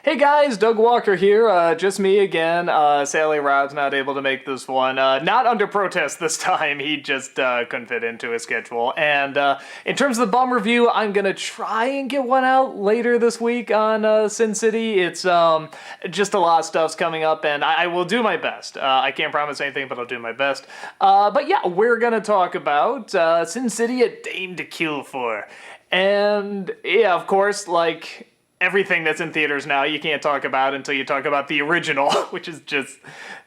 Hey guys, Doug Walker here. Just me again. Sally Rob's not able to make this one. Not under protest this time. He just couldn't fit into his schedule. And in terms of the bum review, I'm gonna try and get one out later this week on Sin City. It's just a lot of stuff's coming up, and I will do my best. I can't promise anything, but I'll do my best. But yeah, we're gonna talk about Sin City: A Dame to Kill For. And yeah, of course, like everything that's in theaters now you can't talk about until you talk about the original, which is just,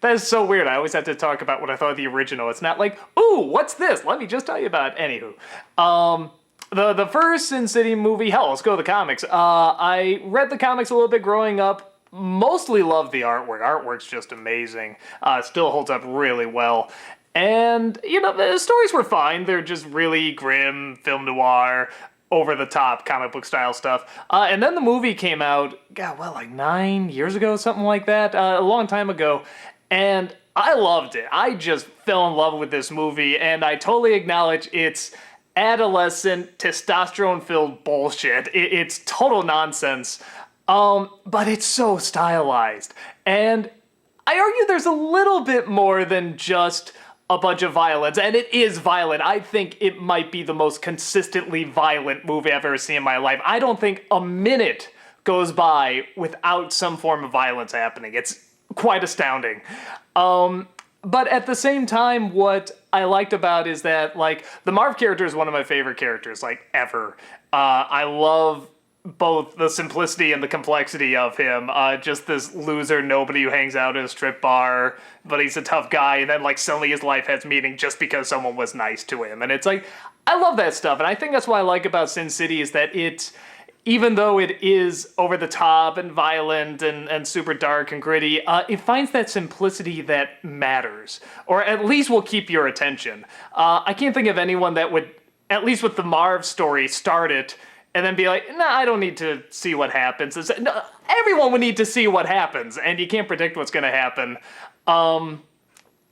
that is so weird. I always have to talk about what I thought of the original. It's not like, ooh, what's this? Let me just tell you about it. Anywho. The first Sin City movie, hell, let's go to the comics. I read the comics a little bit growing up, mostly loved the artwork. Artwork's just amazing. Still holds up really well. And, you know, the stories were fine. They're just really grim, film noir, over-the-top comic book style stuff. And then the movie came out, God, well, like 9 years ago, something like that, a long time ago. And I loved it. I just fell in love with this movie, and I totally acknowledge it's adolescent, testosterone-filled bullshit. It's total nonsense. But it's so stylized. And I argue there's a little bit more than just a bunch of violence, and it is violent. I think it might be the most consistently violent movie I've ever seen in my life. I don't think a minute goes by without some form of violence happening. It's quite astounding. But at the same time, what I liked about is that, like, the Marv character is one of my favorite characters, like, ever. I love both the simplicity and the complexity of him. Just this loser nobody who hangs out at a strip bar, but he's a tough guy, and then like suddenly his life has meaning just because someone was nice to him. And it's like, I love that stuff, and I think that's what I like about Sin City is that it, even though it is over the top and violent and super dark and gritty, it finds that simplicity that matters, or at least will keep your attention. I can't think of anyone that would, at least with the Marv story, start it and then be like, nah, I don't need to see what happens. No, everyone would need to see what happens, and you can't predict what's going to happen. And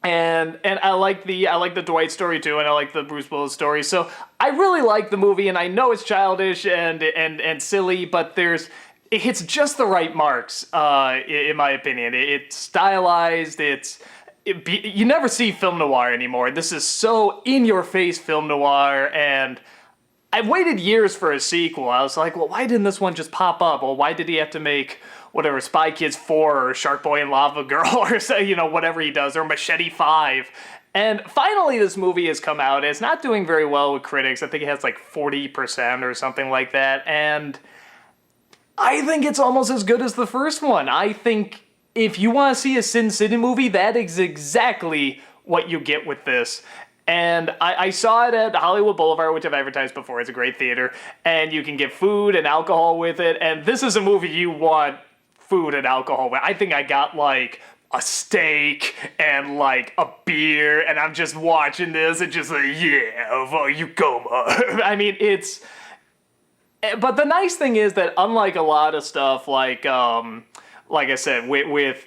I like the Dwight story too, and I like the Bruce Willis story. So I really like the movie, and I know it's childish and silly, but it hits just the right marks, in my opinion. It's stylized. You never see film noir anymore. This is so in-your-face film noir, and I've waited years for a sequel. I was like, well, why didn't this one just pop up? Well, why did he have to make, whatever, Spy Kids 4 or Shark Boy and Lava Girl or, you know, whatever he does, or Machete 5. And finally this movie has come out. It's not doing very well with critics. I think it has like 40% or something like that. And I think it's almost as good as the first one. I think if you want to see a Sin City movie, that is exactly what you get with this. And I saw it at Hollywood Boulevard, which I've advertised before. It's a great theater. And you can get food and alcohol with it. And this is a movie you want food and alcohol with. I think I got like a steak and like a beer. And I'm just watching this and just like, yeah, you go. I mean, but the nice thing is that unlike a lot of stuff like I said, with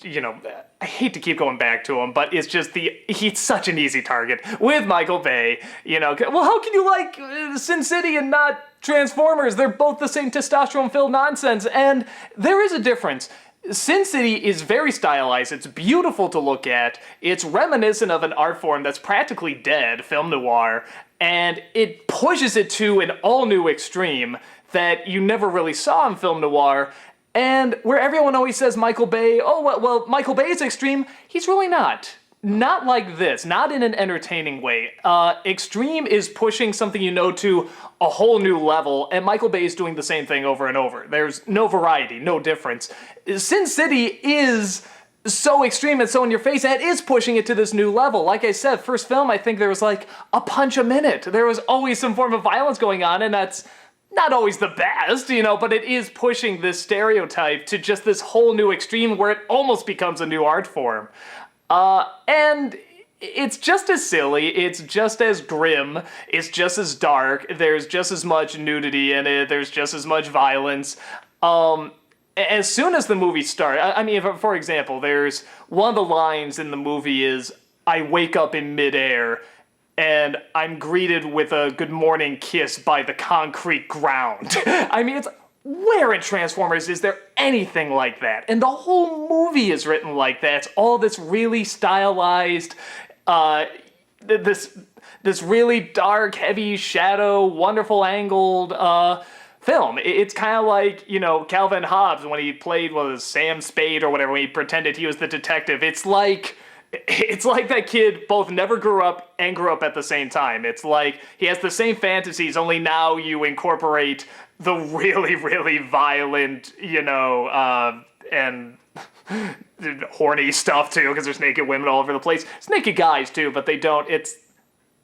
you know, I hate to keep going back to him, but it's just he's such an easy target with Michael Bay, you know. Well, how can you like Sin City and not Transformers? They're both the same testosterone-filled nonsense, and there is a difference. Sin City is very stylized. It's beautiful to look at. It's reminiscent of an art form that's practically dead, film noir, and it pushes it to an all-new extreme that you never really saw in film noir. And where everyone always says Michael Bay, oh, well, Michael Bay is extreme, he's really not. Not like this, not in an entertaining way. Extreme is pushing something you know to a whole new level, and Michael Bay is doing the same thing over and over. There's no variety, no difference. Sin City is so extreme and so in your face, and it is pushing it to this new level. Like I said, first film, I think there was like a punch a minute. There was always some form of violence going on, and that's not always the best, you know, but it is pushing this stereotype to just this whole new extreme where it almost becomes a new art form. And it's just as silly, it's just as grim, it's just as dark, there's just as much nudity in it, there's just as much violence. As soon as the movie starts, I mean, for example, there's one of the lines in the movie is, I wake up in midair, and I'm greeted with a good morning kiss by the concrete ground. I mean, it's where in Transformers is there anything like that? And the whole movie is written like that. It's all this really stylized, this really dark, heavy shadow, wonderful angled film. It's kind of like, Calvin Hobbes when he played, Sam Spade or whatever, when he pretended he was the detective. It's like that kid both never grew up and grew up at the same time. It's like he has the same fantasies, only now you incorporate the really, really violent, and horny stuff too, because there's naked women all over the place. It's naked guys too, but it's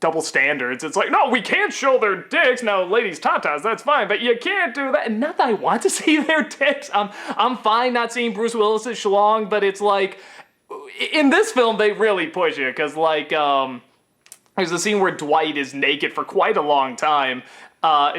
double standards. It's like, no, we can't show their dicks. Now, ladies' tatas, that's fine, but you can't do that. And not that I want to see their dicks. I'm fine not seeing Bruce Willis's schlong, but it's like, in this film, they really push it, because, there's a scene where Dwight is naked for quite a long time.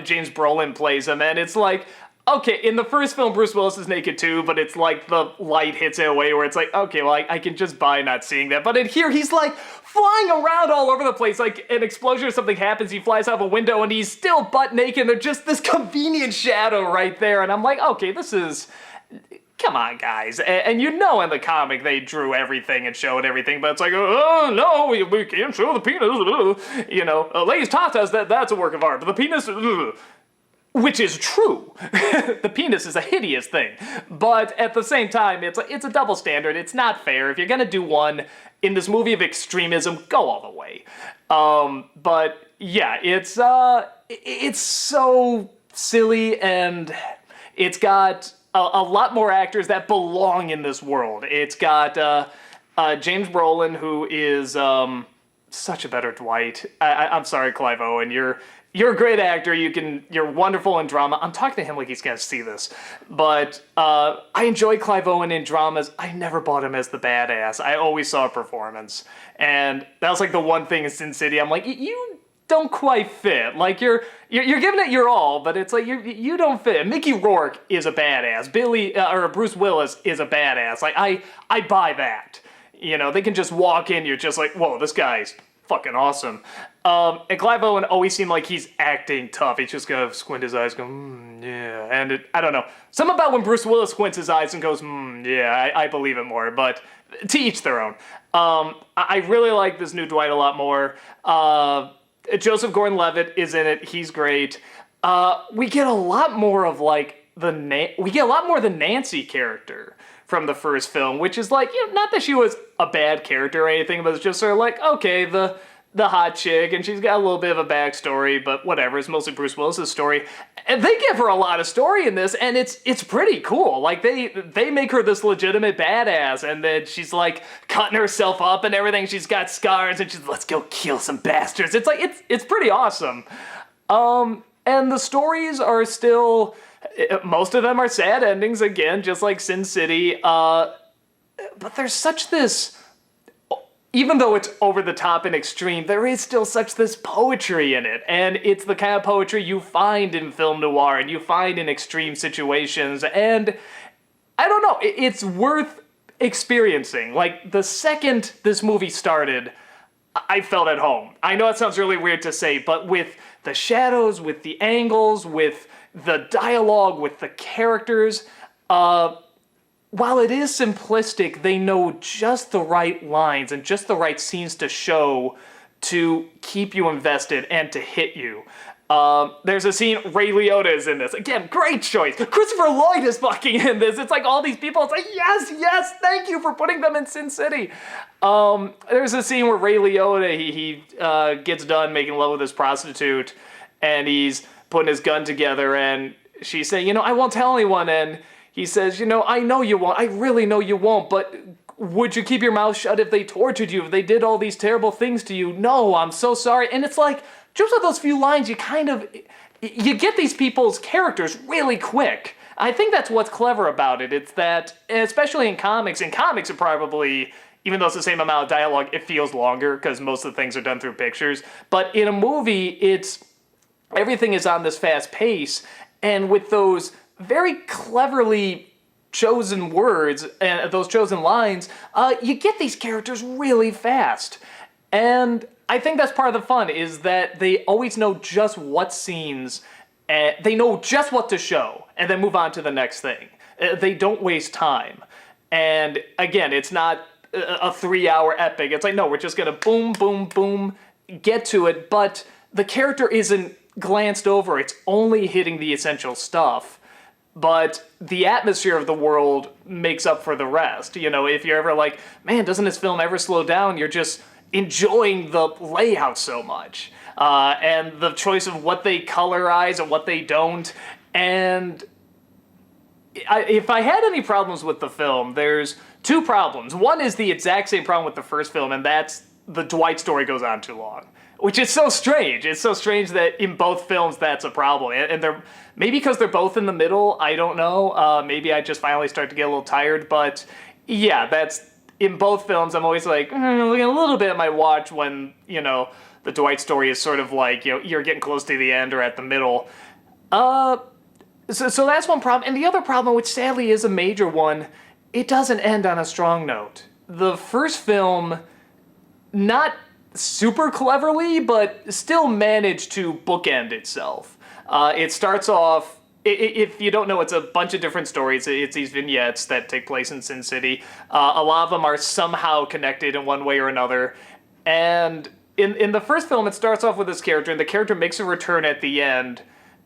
James Brolin plays him, and it's like, okay, in the first film, Bruce Willis is naked too, but it's like the light hits it in a way where it's like, okay, well, I can just buy not seeing that. But in here, he's like flying around all over the place, like an explosion or something happens, he flies out of a window, and he's still butt naked, and there's just this convenient shadow right there, and I'm like, okay, this is... Come on, guys. And in the comic they drew everything and showed everything, but it's like, oh, no, we can't show the penis. Ladies' tatas, that's a work of art, but the penis, which is true. The penis is a hideous thing. But at the same time, it's a double standard. It's not fair. If you're going to do one in this movie of extremism, go all the way. But yeah, it's so silly, and it's got a lot more actors that belong in this world. It's got James Brolin, who is such a better Dwight. I'm sorry, Clive Owen. You're a great actor. You're wonderful in drama. I'm talking to him like he's gonna see this, but I enjoy Clive Owen in dramas. I never bought him as the badass. I always saw a performance, and that was like the one thing in Sin City. I'm like, you don't quite fit. Like you're giving it your all, but it's like you don't fit. Mickey Rourke is a badass. Bruce Willis is a badass. Like I buy that. They can just walk in. You're just like, whoa, this guy's fucking awesome. And Clive Owen always seemed like he's acting tough. He's just gonna squint his eyes, go, yeah. And I don't know. Something about when Bruce Willis squints his eyes and goes, yeah, I believe it more. But to each their own. I really like this new Dwight a lot more. Joseph Gordon-Levitt is in it. He's great. We get a lot more of the Nancy character from the first film, which is like, not that she was a bad character or anything, but it's just sort of like, okay, the hot chick, and she's got a little bit of a backstory, but whatever. It's mostly Bruce Willis's story. And they give her a lot of story in this, and it's pretty cool. Like, they make her this legitimate badass, and then she's, like, cutting herself up and everything. She's got scars, and she's, let's go kill some bastards. It's like, it's pretty awesome. And the stories are still, most of them are sad endings, again, just like Sin City. But there's such this... Even though it's over the top and extreme, there is still such this poetry in it. And it's the kind of poetry you find in film noir and you find in extreme situations. And I don't know, it's worth experiencing. Like, the second this movie started, I felt at home. I know it sounds really weird to say, but with the shadows, with the angles, with the dialogue, with the characters, while it is simplistic, they know just the right lines and just the right scenes to show to keep you invested and to hit you. There's a scene, Ray Liotta is in this. Again, great choice. Christopher Lloyd is fucking in this. It's like all these people, it's like, yes, thank you for putting them in Sin City. There's a scene where Ray Liotta, he gets done making love with this prostitute, and he's putting his gun together, and she's saying, I won't tell anyone, and he says, I know you won't. I really know you won't, but would you keep your mouth shut if they tortured you, if they did all these terrible things to you? No, I'm so sorry. And it's like, just with those few lines, you get these people's characters really quick. I think that's what's clever about it. It's that, especially in comics are probably, even though it's the same amount of dialogue, it feels longer because most of the things are done through pictures. But in a movie, everything is on this fast pace, and with those very cleverly chosen words and those chosen lines, you get these characters really fast. And I think that's part of the fun, is that they always know just what scenes and they know just what to show and then move on to the next thing. They don't waste time. And again, it's not a 3-hour epic. It's like, no, we're just gonna boom, boom, boom, get to it, but the character isn't glanced over. It's only hitting the essential stuff. But the atmosphere of the world makes up for the rest. You know, if you're ever like, man, doesn't this film ever slow down? You're just enjoying the layout so much. And the choice of what they colorize and what they don't. And if I had any problems with the film, there's two problems. One is the exact same problem with the first film, and that's the Dwight story goes on too long. Which is so strange. It's so strange that in both films that's a problem. And they're maybe because they're both in the middle, I don't know. Maybe I just finally start to get a little tired. But yeah, that's in both films. I'm always like, looking a little bit at my watch when, you know, the Dwight story is sort of like, you know, you're getting close to the end or at the middle. So that's one problem. And the other problem, which sadly is a major one, it doesn't end on a strong note. The first film, not super cleverly, but still managed to bookend itself. It starts off, if you don't know, it's a bunch of different stories. It's these vignettes that take place in Sin City. A lot of them are somehow connected in one way or another. And in the first film, it starts off with this character, and the character makes a return at the end,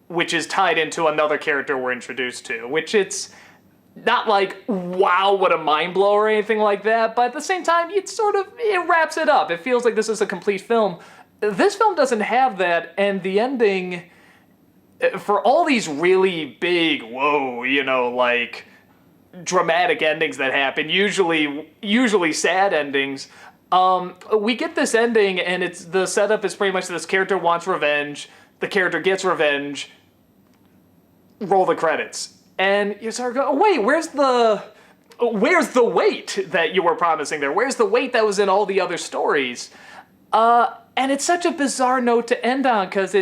which is tied into another character we're introduced to, which it's not like, wow, what a mind blower or anything like that, but at the same time, it wraps it up. It feels like this is a complete film. This film doesn't have that, and the ending, for all these really big, whoa, you know, like, dramatic endings that happen, usually sad endings, we get this ending, and the setup is pretty much this character wants revenge, the character gets revenge, roll the credits. And you sort of go, oh, wait, where's the weight that you were promising there? Where's the weight that was in all the other stories? And it's such a bizarre note to end on, because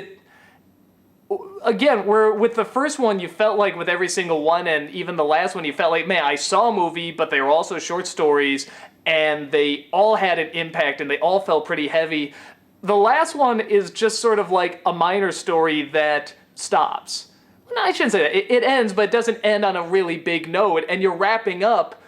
again, with the first one, you felt like with every single one, and even the last one, you felt like, man, I saw a movie, but they were also short stories, and they all had an impact, and they all felt pretty heavy. The last one is just sort of like a minor story that stops. No, I shouldn't say that. It ends, but it doesn't end on a really big note, and you're wrapping up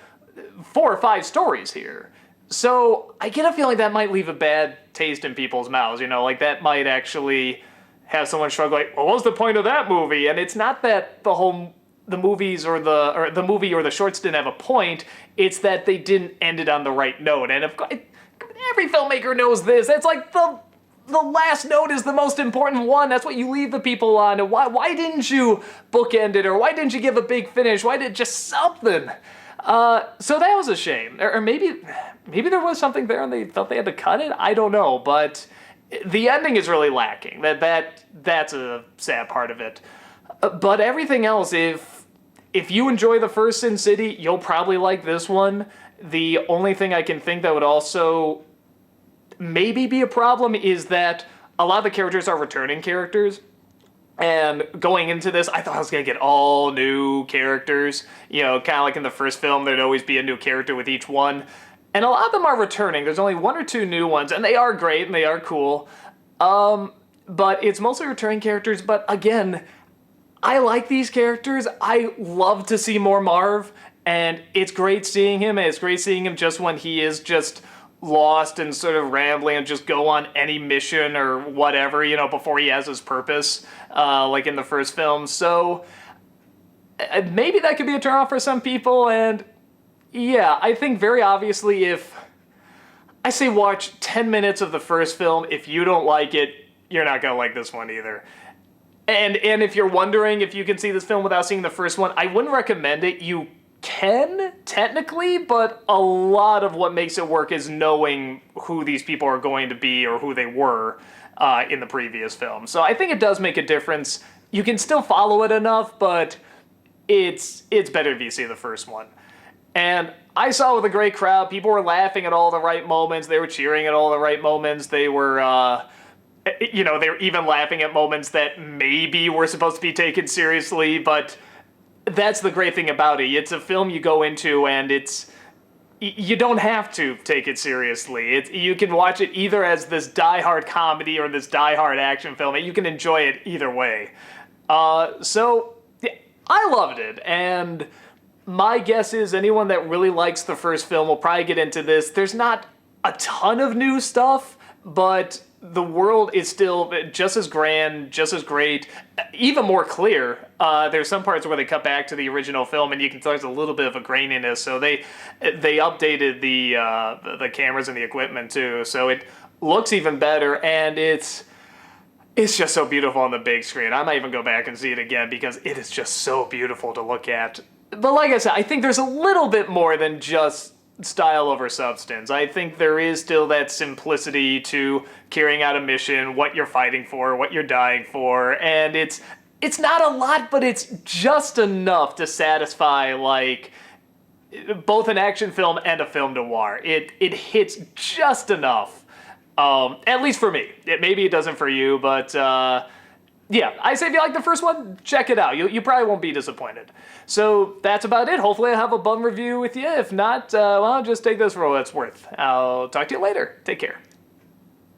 4 or 5 stories here. So I get a feeling that might leave a bad taste in people's mouths, you know, like that might actually have someone shrug like, well, what was the point of that movie? And it's not that the movies or the movie or the shorts didn't have a point, it's that they didn't end it on the right note. And of course, every filmmaker knows this. It's like the last note is the most important one. That's what you leave the people on. And why didn't you bookend it? Or why didn't you give a big finish? Why did just something? So that was a shame. Or maybe there was something there and they felt they had to cut it. I don't know. But the ending is really lacking. That's a sad part of it. But everything else, if you enjoy the first Sin City, you'll probably like this one. The only thing I can think that would also maybe be a problem is that a lot of the characters are returning characters. And going into this, I thought I was going to get all new characters. You know, kind of like in the first film, there'd always be a new character with each one. And a lot of them are returning. There's only 1 or 2 new ones, and they are great, and they are cool. But it's mostly returning characters, but again, I like these characters. I love to see more Marv, and it's great seeing him, and it's great seeing him just when he is just lost and sort of rambling and just go on any mission or whatever, you know, before he has his purpose, like in the first film. So maybe that could be a turnoff for some people, and yeah, I think very obviously if I say watch 10 minutes of the first film, if you don't like it, you're not gonna like this one either. And if you're wondering if you can see this film without seeing the first one, I wouldn't recommend it. You can, technically, but a lot of what makes it work is knowing who these people are going to be or who they were in the previous film. So I think it does make a difference. You can still follow it enough, but it's better if you see the first one. And I saw it with a great crowd. People were laughing at all the right moments. They were cheering at all the right moments. They were, they were even laughing at moments that maybe were supposed to be taken seriously, but that's the great thing about it. It's a film you go into and you don't have to take it seriously. You can watch it either as this die-hard comedy or this die-hard action film, and you can enjoy it either way. So yeah, I loved it, and my guess is anyone that really likes the first film will probably get into this. There's not a ton of new stuff, but the world is still just as grand, just as great, even more clear. There's some parts where they cut back to the original film, and you can tell there's a little bit of a graininess. So they updated the cameras and the equipment too, so it looks even better, and it's just so beautiful on the big screen. I might even go back and see it again because it is just so beautiful to look at. But like I said, I think there's a little bit more than just style over substance. I think there is still that simplicity to carrying out a mission, what you're fighting for, what you're dying for, and it's not a lot, but it's just enough to satisfy like both an action film and a film noir. It hits just enough, at least for me. Maybe it doesn't for you, but yeah, I say if you like the first one, check it out. You probably won't be disappointed. So that's about it. Hopefully I have a bum review with you. If not, well, just take this for what it's worth. I'll talk to you later. Take care.